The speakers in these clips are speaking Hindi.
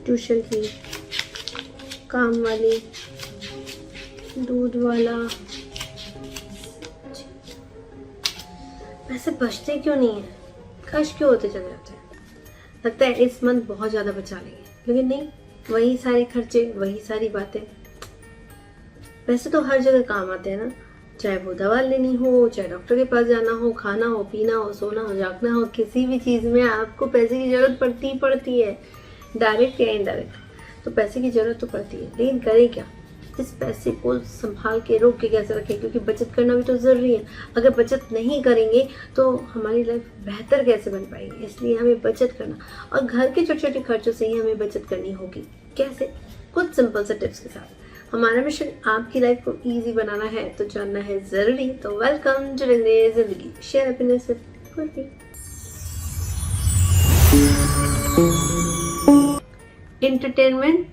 ट्यूशन की, काम वाली, दूध वाला। पैसे बचते क्यों नहीं है, खर्च क्यों होते चले जाते हैं। लगता है इस मंथ बहुत ज़्यादा बचा लेंगे, लेकिन नहीं, वही सारे खर्चे, वही सारी बातें। पैसे तो हर जगह काम आते हैं ना, चाहे वो दवा लेनी हो, चाहे डॉक्टर के पास जाना हो, खाना हो, पीना हो, सोना हो, जागना हो, किसी भी चीज़ में आपको पैसे की ज़रूरत पड़ती है, डायरेक्ट या इनडायरेक्ट। तो पैसे की ज़रूरत तो पड़ती है, लेकिन करें क्या। इस पैसे को संभाल के रोक के कैसे रखें, क्योंकि बचत करना भी तो ज़रूरी है। अगर बचत नहीं करेंगे तो हमारी लाइफ बेहतर कैसे बन पाएगी। इसलिए हमें बचत करना, और घर के छोटे छोटे खर्चों से ही हमें बचत करनी होगी। कैसे, कुछ सिंपल से टिप्स के साथ। हमारा मिशन आपकी लाइफ को इजी बनाना है, तो जानना है ज़रूरी। तो वेलकम टू जिंदगी, share happiness with Gurpreet. Entertainment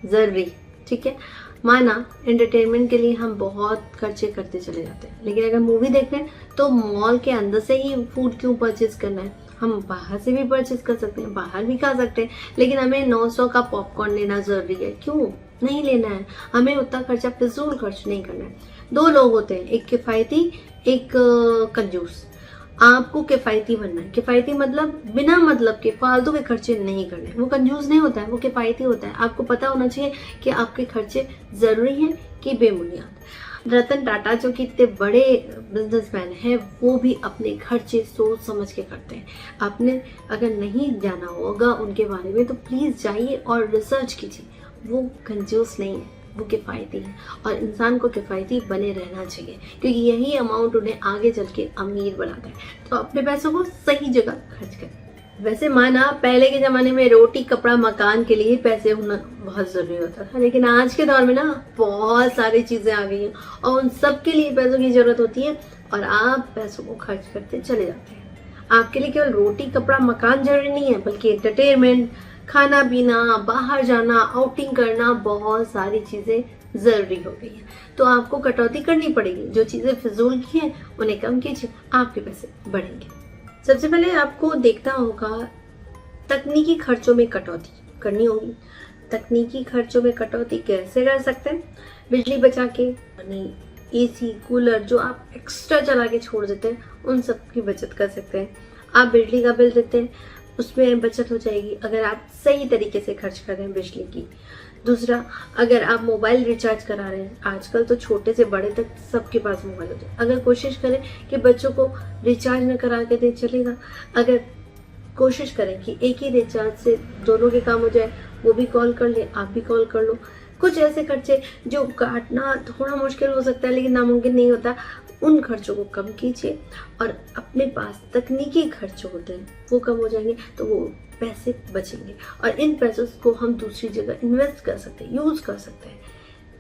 ज़रूरी, ठीक है। माना एंटरटेनमेंट के लिए हम बहुत खर्चे करते चले जाते हैं, लेकिन अगर मूवी देख रहे हैं तो मॉल के अंदर से ही फूड क्यों परचेज करना है। हम बाहर से भी परचेज कर सकते हैं, बाहर भी खा सकते हैं, लेकिन हमें 900 का पॉपकॉर्न लेना ज़रूरी है। क्यों नहीं लेना है, हमें उतना खर्चा फिजूल खर्च नहीं करना है। दो लोग होते हैं, एक किफ़ायती, एक कंजूस। आपको किफ़ायती बनना है। किफ़ायती मतलब बिना मतलब के फालतू के खर्चे नहीं करने। वो कंजूस नहीं होता है, वो किफ़ायती होता है। आपको पता होना चाहिए कि आपके खर्चे ज़रूरी हैं कि बेबुनियाद। रतन टाटा जो कि इतने बड़े बिजनेसमैन हैं, वो भी अपने खर्चे सोच समझ के करते हैं। आपने अगर नहीं जाना होगा उनके बारे में तो प्लीज़ जाइए और रिसर्च कीजिए। वो कंजूस नहीं है, वो किफ़ायती है, और इंसान को किफ़ायती बने रहना चाहिए, क्योंकि यही अमाउंट उन्हें आगे चल के अमीर बनाता है। तो अपने पैसों को सही जगह खर्च करें। वैसे माना पहले के ज़माने में रोटी कपड़ा मकान के लिए पैसे होना बहुत ज़रूरी होता था, लेकिन आज के दौर में ना बहुत सारी चीज़ें आ गई हैं और उन सब के लिए पैसों की ज़रूरत होती है, और आप पैसों को खर्च करते चले जाते हैं। आपके लिए केवल रोटी कपड़ा मकान जरूरी नहीं है, बल्कि एंटरटेनमेंट, खाना पीना, बाहर जाना, आउटिंग करना, बहुत सारी चीज़ें ज़रूरी हो गई हैं। तो आपको कटौती करनी पड़ेगी। जो चीज़ें फिजूल की हैं उन्हें कम कीजिए, आपके पैसे बढ़ेंगे। सबसे पहले आपको देखना होगा, तकनीकी खर्चों में कटौती करनी होगी। तकनीकी खर्चों में कटौती कैसे कर सकते हैं? बिजली बचा के, यानी एसी, कूलर जो आप एक्स्ट्रा चला के छोड़ देते हैं, उन सब की बचत कर सकते हैं। आप बिजली का बिल देते हैं, उसमें बचत हो जाएगी अगर आप सही तरीके से खर्च कर रहे हैं बिजली की। दूसरा, अगर आप मोबाइल रिचार्ज करा रहे हैं, आजकल तो छोटे से बड़े तक सबके पास मोबाइल होते हैं। अगर कोशिश करें कि बच्चों को रिचार्ज न करा के दें, चलेगा। अगर कोशिश करें कि एक ही रिचार्ज से दोनों के काम हो जाए, वो भी कॉल कर ले, आप भी कॉल कर लो। कुछ ऐसे खर्चे जो काटना थोड़ा मुश्किल हो सकता है लेकिन नामुमकिन नहीं होता, उन खर्चों को कम कीजिए। और अपने पास तकनीकी खर्च होते हैं वो कम हो जाएंगे, तो वो पैसे बचेंगे, और इन पैसों को हम दूसरी जगह इन्वेस्ट कर सकते हैं, यूज़ कर सकते हैं।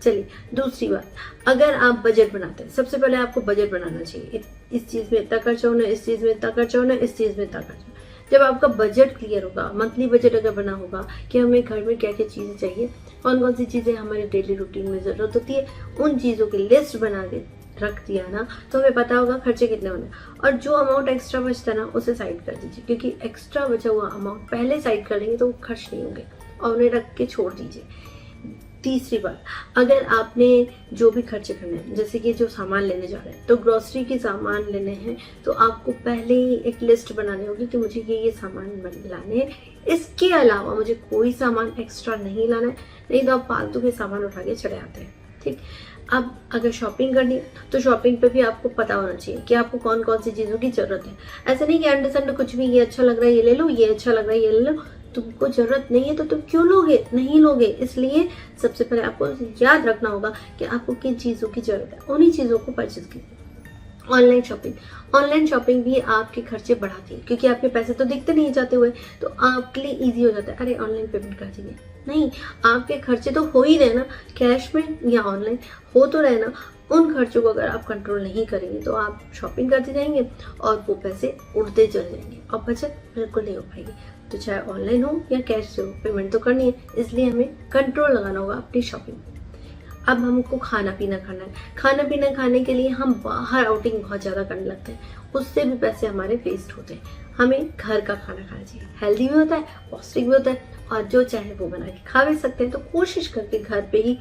चलिए, दूसरी बात, अगर आप बजट बनाते हैं, सबसे पहले आपको बजट बनाना चाहिए। इस चीज़ में इतना खर्चा होना, इस चीज़ में इतना खर्चा होना, इस चीज़ में इतना खर्चा। जब आपका बजट क्लियर होगा, मंथली बजट अगर बना होगा कि हमें घर में क्या क्या चीज़ें चाहिए, कौन कौन सी चीज़ें हमारे डेली रूटीन में ज़रूरत होती है, उन चीज़ों की लिस्ट बना के रख दिया ना, तो हमें पता होगा खर्चे कितने होने। और जो अमाउंट एक्स्ट्रा बचता है ना, उसे साइड कर दीजिए, क्योंकि एक्स्ट्रा बचा हुआ अमाउंट पहले साइड कर लेंगे तो वो खर्च नहीं होंगे, और उन्हें रख के छोड़ दीजिए। तीसरी बात, अगर आपने जो भी खर्चे करने हैं, जैसे कि जो सामान लेने जा रहे हैं, तो ग्रोसरी के सामान लेने हैं, तो आपको पहले ही एक लिस्ट बनानी होगी कि मुझे ये सामान लाने हैं, इसके अलावा मुझे कोई सामान एक्स्ट्रा नहीं लाना है, नहीं तो आप फालतू के सामान उठा के चले आते हैं। ठीक, अब अगर शॉपिंग करनी है तो शॉपिंग पे भी आपको पता होना चाहिए कि आपको कौन कौन सी चीज़ों की ज़रूरत है। ऐसा नहीं कि अंडर संड कुछ भी, ये अच्छा लग रहा है ये ले लो, ये अच्छा लग रहा है ये ले लो। तुमको ज़रूरत नहीं है तो तुम क्यों लोगे, नहीं लोगे। इसलिए सबसे पहले आपको याद रखना होगा कि आपको किन चीज़ों की ज़रूरत है, उन्हीं चीज़ों को परचेज कीजिए। ऑनलाइन शॉपिंग भी आपके खर्चे बढ़ाती है, क्योंकि आपके पैसे तो दिखते नहीं जाते हुए, तो आपके लिए ईजी हो जाता है, अरे ऑनलाइन पेमेंट कर दीजिए। नहीं, आपके खर्चे तो हो ही रहे ना, कैश में या ऑनलाइन हो तो रहे ना। उन खर्चों को अगर आप कंट्रोल नहीं करेंगे तो आप शॉपिंग करते जाएंगे और वो पैसे उड़ते चले जाएंगे और बचत बिल्कुल नहीं हो पाएगी। तो चाहे ऑनलाइन हो या कैश से हो, पेमेंट तो करनी है, इसलिए हमें कंट्रोल लगाना होगा अपनी शॉपिंग। अब हमको खाना पीना खाना है, खाना पीना खाने के लिए हम बाहर आउटिंग बहुत ज़्यादा करने लगते हैं, उससे भी पैसे हमारे वेस्ट होते हैं। हमें घर का खाना खाना चाहिए, हेल्दी भी होता है, पौष्टिक भी होता है और जो चाहे वो बना के खा भी सकते हैं। तो कोशिश करके घर पे ही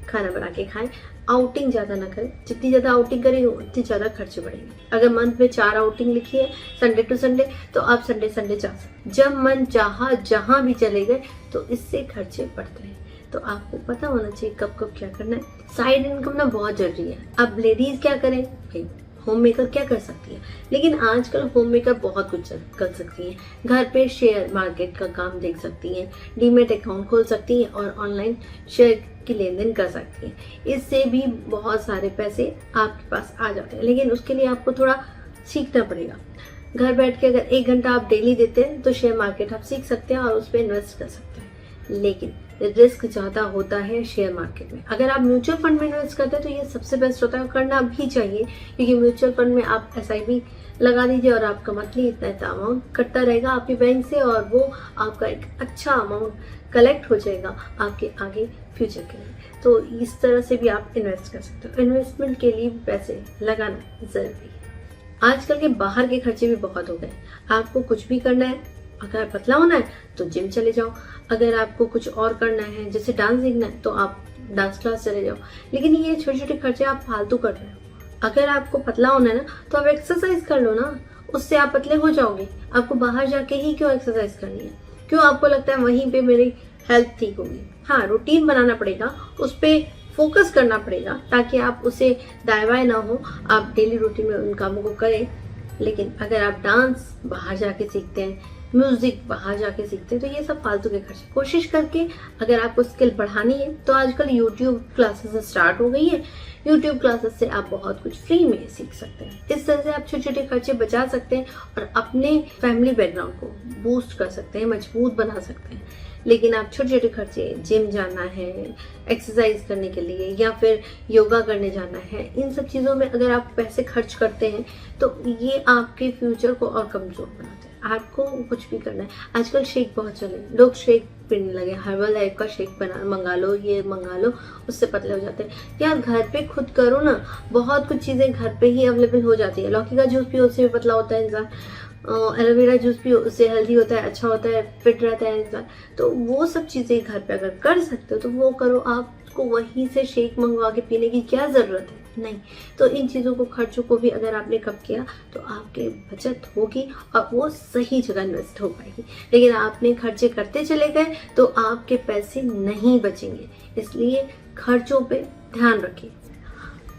खाना बना के खाएं, आउटिंग ज़्यादा ना करें। जितनी ज़्यादा आउटिंग करेंगे उतनी ज़्यादा खर्चे बढ़ेंगे। अगर मंथ में 4 आउटिंग लिखी है संडे टू संडे, तो आप संडे संडे जा सकते। जब मन चाहा जहाँ भी चले गए, तो इससे खर्चे बढ़ते हैं। तो आपको पता होना चाहिए कब कब क्या करना है। साइड इनकम ना बहुत जरूरी है। अब लेडीज क्या करें भाई, होम मेकर क्या कर सकती है, लेकिन आजकल होम मेकर बहुत कुछ कर सकती हैं। घर पे शेयर मार्केट का काम देख सकती हैं, डीमेट अकाउंट खोल सकती हैं और ऑनलाइन शेयर की लेन देन कर सकती हैं। इससे भी बहुत सारे पैसे आपके पास आ जाते हैं, लेकिन उसके लिए आपको थोड़ा सीखना पड़ेगा। घर बैठ के अगर 1 घंटा आप डेली देते हैं तो शेयर मार्केट आप सीख सकते हैं और उस पर इन्वेस्ट कर सकते हैं। लेकिन रिस्क ज़्यादा होता है शेयर मार्केट में। अगर आप म्यूचुअल फंड में इन्वेस्ट करते हैं तो ये सबसे बेस्ट होता है, करना भी चाहिए, क्योंकि म्यूचुअल फंड में आप SIP लगा दीजिए और आपका मंथली इतना अमाउंट कटता रहेगा आपके बैंक से, और वो आपका एक अच्छा अमाउंट कलेक्ट हो जाएगा आपके आगे फ्यूचर के लिए। तो इस तरह से भी आप इन्वेस्ट कर सकते हो। इन्वेस्टमेंट के लिए पैसे लगाना जरूरी है। आजकल के बाहर के खर्चे भी बहुत हो गए। आपको कुछ भी करना है, अगर पतला होना है तो जिम चले जाओ, अगर आपको कुछ और करना है जैसे डांस सीखना है तो आप डांस क्लास चले जाओ। लेकिन ये छोटे छोटे खर्चे आप फालतू कर रहे हो। अगर आपको पतला होना है ना तो आप एक्सरसाइज कर लो ना, उससे आप पतले हो जाओगे। आपको बाहर जाके ही क्यों एक्सरसाइज करनी है? क्यों आपको लगता है वहीं पे मेरी हेल्थ ठीक होगी? हाँ, रूटीन बनाना पड़ेगा, उस पर फोकस करना पड़ेगा ताकि आप उसे दाएं बाएं ना हो, आप डेली रूटीन में उन कामों को करें। लेकिन अगर आप डांस बाहर जाके सीखते हैं, म्यूजिक बाहर जाके सीखते हैं, तो ये सब फालतू के खर्चे। कोशिश करके अगर आपको स्किल बढ़ानी है तो आजकल यूट्यूब क्लासेस स्टार्ट हो गई है। यूट्यूब क्लासेस से आप बहुत कुछ फ्री में सीख सकते हैं। इस तरह से आप छोटे छोटे खर्चे बचा सकते हैं और अपने फैमिली बैकग्राउंड को बूस्ट कर सकते हैं, मजबूत बना सकते हैं। लेकिन आप छोटे छोटे खर्चे, जिम जाना है, एक्सरसाइज करने के लिए या फिर योगा करने जाना है, इन सब चीज़ों में अगर आप पैसे खर्च करते हैं तो ये आपके फ्यूचर को और कमजोर बनाते हैं। आपको कुछ भी करना है। आजकल शेक बहुत चले, लोग शेक पीने लगे, हर्बल लाइफ का शेक बना मंगा लो, ये मंगा लो, उससे पतले हो जाते हैं। यार घर पे खुद करो ना, बहुत कुछ चीज़ें घर पे ही अवेलेबल हो जाती है। लौकी का जूस पियो, उससे भी पतला होता है इंसान। एलोवेरा जूस पियो, उससे हेल्दी होता है, अच्छा होता है, फिट रहता है इंसान। तो वो सब चीज़ें घर पे अगर कर सकते हो तो वो करो। आपको वहीं से शेक मंगवा के पीने की क्या ज़रूरत है? नहीं। तो इन चीज़ों को, खर्चों को भी अगर आपने कम किया तो आपके बचत होगी और वो सही जगह इन्वेस्ट हो पाएगी। लेकिन आपने खर्चे करते चले गए तो आपके पैसे नहीं बचेंगे। इसलिए खर्चों पे ध्यान रखिए।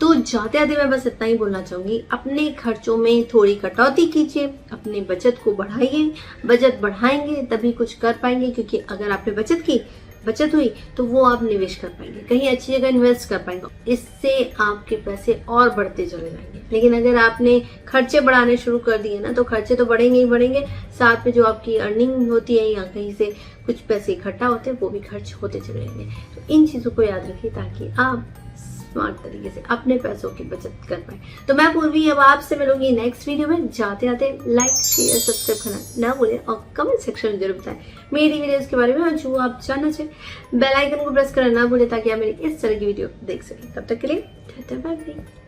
तो जाते जाते मैं बस इतना ही बोलना चाहूँगी, अपने खर्चों में थोड़ी कटौती कीजिए, अपने बचत को बढ़ाइए। बचत बढ़ाएंगे तभी कुछ कर पाएंगे, क्योंकि अगर आपने बचत हुई तो वो आप निवेश कर पाएंगे, कहीं अच्छी जगह इन्वेस्ट कर पाएंगे। इससे आपके पैसे और बढ़ते चले जाएंगे। लेकिन अगर आपने खर्चे बढ़ाने शुरू कर दिए ना तो खर्चे तो बढ़ेंगे ही बढ़ेंगे, साथ में जो आपकी अर्निंग होती है या कहीं से कुछ पैसे इकट्ठा होते हैं वो भी खर्च होते चले जाएंगे। तो इन चीज़ों को याद रखिए ताकि आप स्मार्ट तरीके से अपने पैसों की बचत कर पाए। तो मैं पूर्वी अब आपसे मिलूंगी नेक्स्ट वीडियो में। जाते आते लाइक, शेयर, सब्सक्राइब करना ना भूलें और कमेंट सेक्शन में जरूर बताएं मेरी वीडियोस के बारे में, और जो आप जानना चाहें बेल आइकन को प्रेस करना ना भूलें ताकि आप मेरी इस तरह की वीडियो देख सकें। तब तक के लिए बाय बाय।